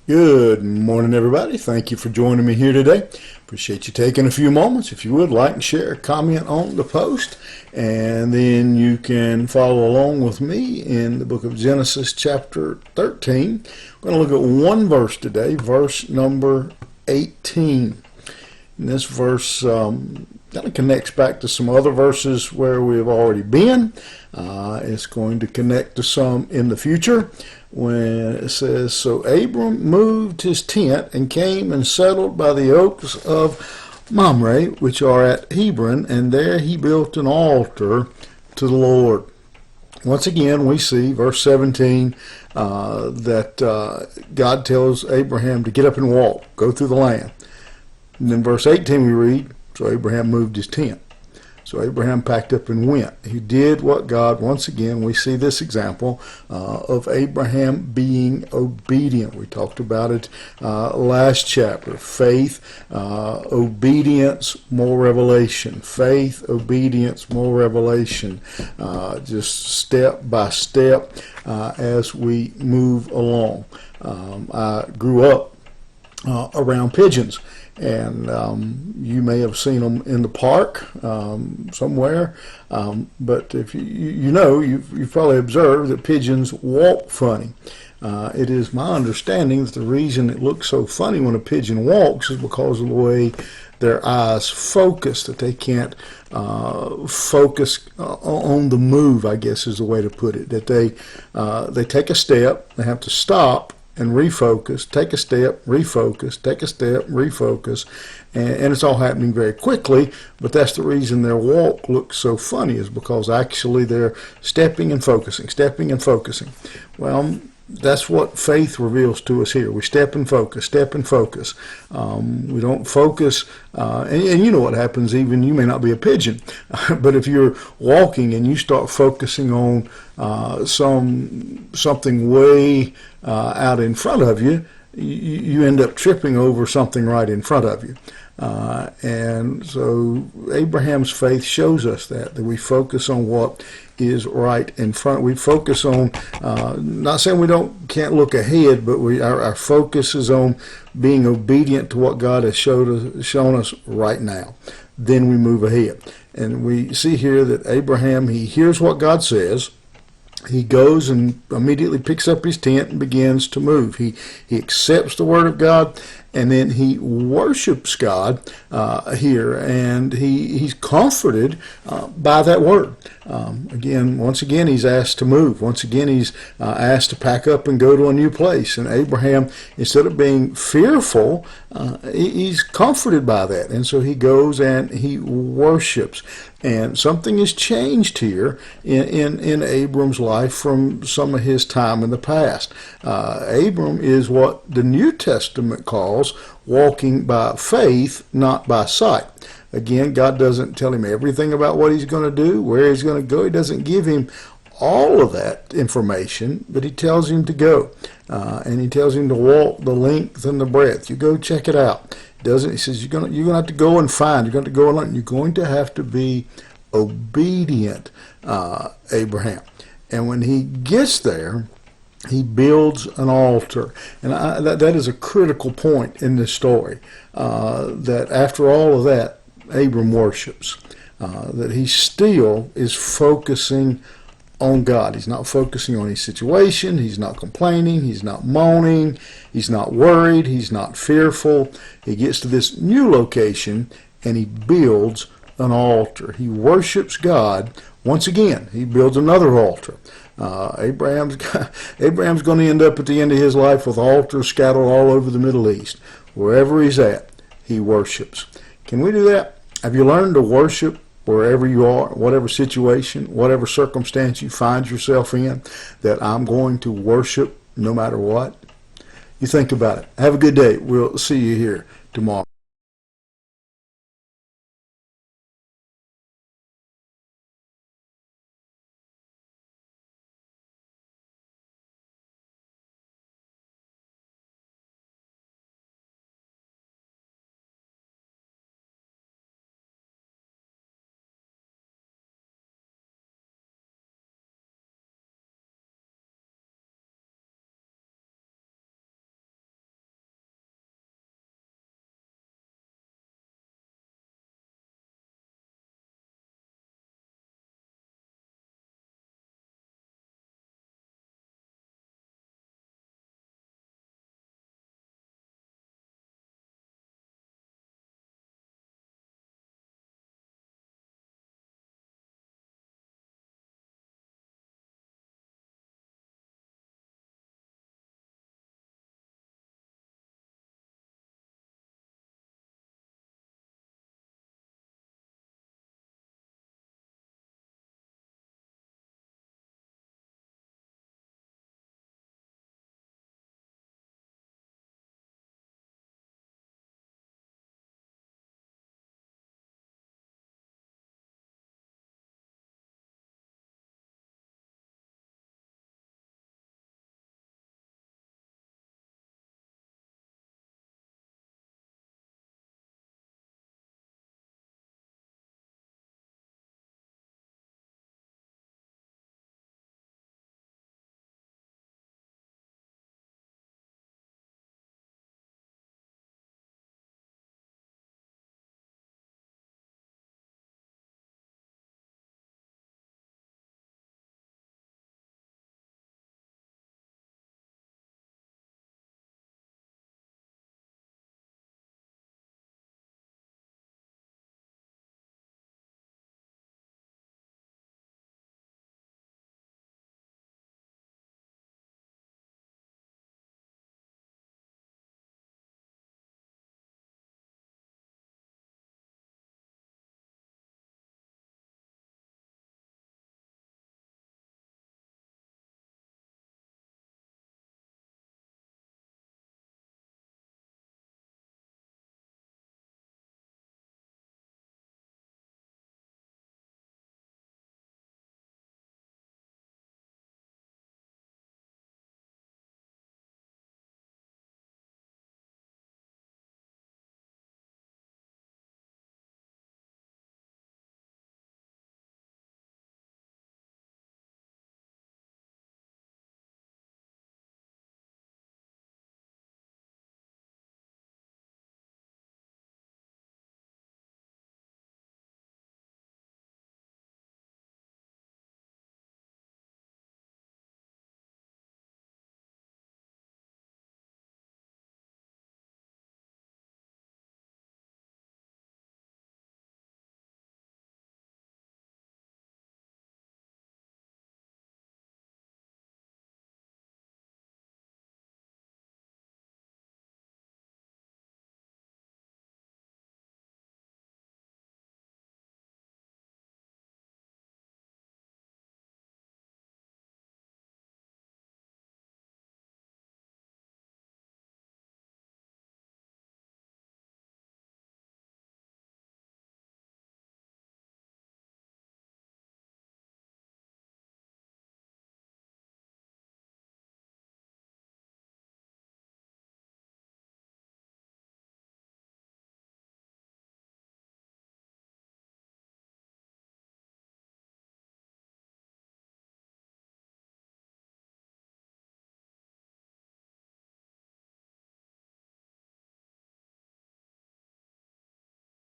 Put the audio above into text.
Good morning, everybody. Thank you for joining me here today. Appreciate you taking a few moments. If you would, like and share, comment on the post, and then you can follow along with me in the book of Genesis chapter 13. We're going to look at one verse today, verse number 18. And this verse kind of connects back to some other verses where we've already been. It's going to connect to some in the future when it says, "So Abram moved his tent and came and settled by the oaks of Mamre, which are at Hebron, and there he built an altar to the Lord." Once again, we see, verse 17, that God tells Abraham to get up and walk, go through the land. And then verse 18 we read, "So Abraham moved his tent." So Abraham packed up and went. He did what God, once again, we see this example of Abraham being obedient. We talked about it last chapter. Faith, obedience, more revelation. Faith, obedience, more revelation. Just step by step as we move along. I grew up around pigeons. And you may have seen them in the park somewhere, but if you've probably observed that pigeons walk funny. It is my understanding that the reason it looks so funny when a pigeon walks is because of the way their eyes focus, that they can't focus on the move, I guess is the way to put it, that they take a step, they have to stop and refocus, take a step, refocus, take a step, refocus, and it's all happening very quickly, but that's the reason their walk looks so funny, is because actually they're stepping and focusing, stepping and focusing. Well, that's what faith reveals to us here. We step and focus, step and focus. We don't focus, and you know what happens, even you may not be a pigeon, but if you're walking and you start focusing on something way out in front of you, you end up tripping over something right in front of you. And so Abraham's faith shows us that we focus on what is right in front. We focus on, not saying we can't look ahead, but our focus is on being obedient to what God has shown us right now. Then we move ahead. And we see here that Abraham, he hears what God says. He goes and immediately picks up his tent and begins to move. He accepts the word of God, and then he worships God here, and he's comforted by that word. Once again, he's asked to move. Once again, he's asked to pack up and go to a new place. And Abraham, instead of being fearful, he's comforted by that. And so he goes and he worships. And something has changed here in Abram's life from some of his time in the past. Abram is what the New Testament calls walking by faith, not by sight. Again, God doesn't tell him everything about what he's going to do, where he's going to go. He doesn't give him all of that information, but he tells him to go. And he tells him to walk the length and the breadth. You go check it out. He says you're going to have to go and find. You're going to go and learn. You're going to have to be obedient, Abraham. And when he gets there, he builds an altar. And that is a critical point in this story, that after all of that, Abram worships, that he still is focusing on God. He's not focusing on his situation. He's not complaining. He's not moaning. He's not worried. He's not fearful. He gets to this new location and he builds an altar. He worships God. Once again, he builds another altar. Abraham's going to end up at the end of his life with altars scattered all over the Middle East. Wherever he's at, he worships. Can we do that? Have you learned to worship wherever you are, whatever situation, whatever circumstance you find yourself in, that I'm going to worship no matter what? You think about it. Have a good day. We'll see you here tomorrow.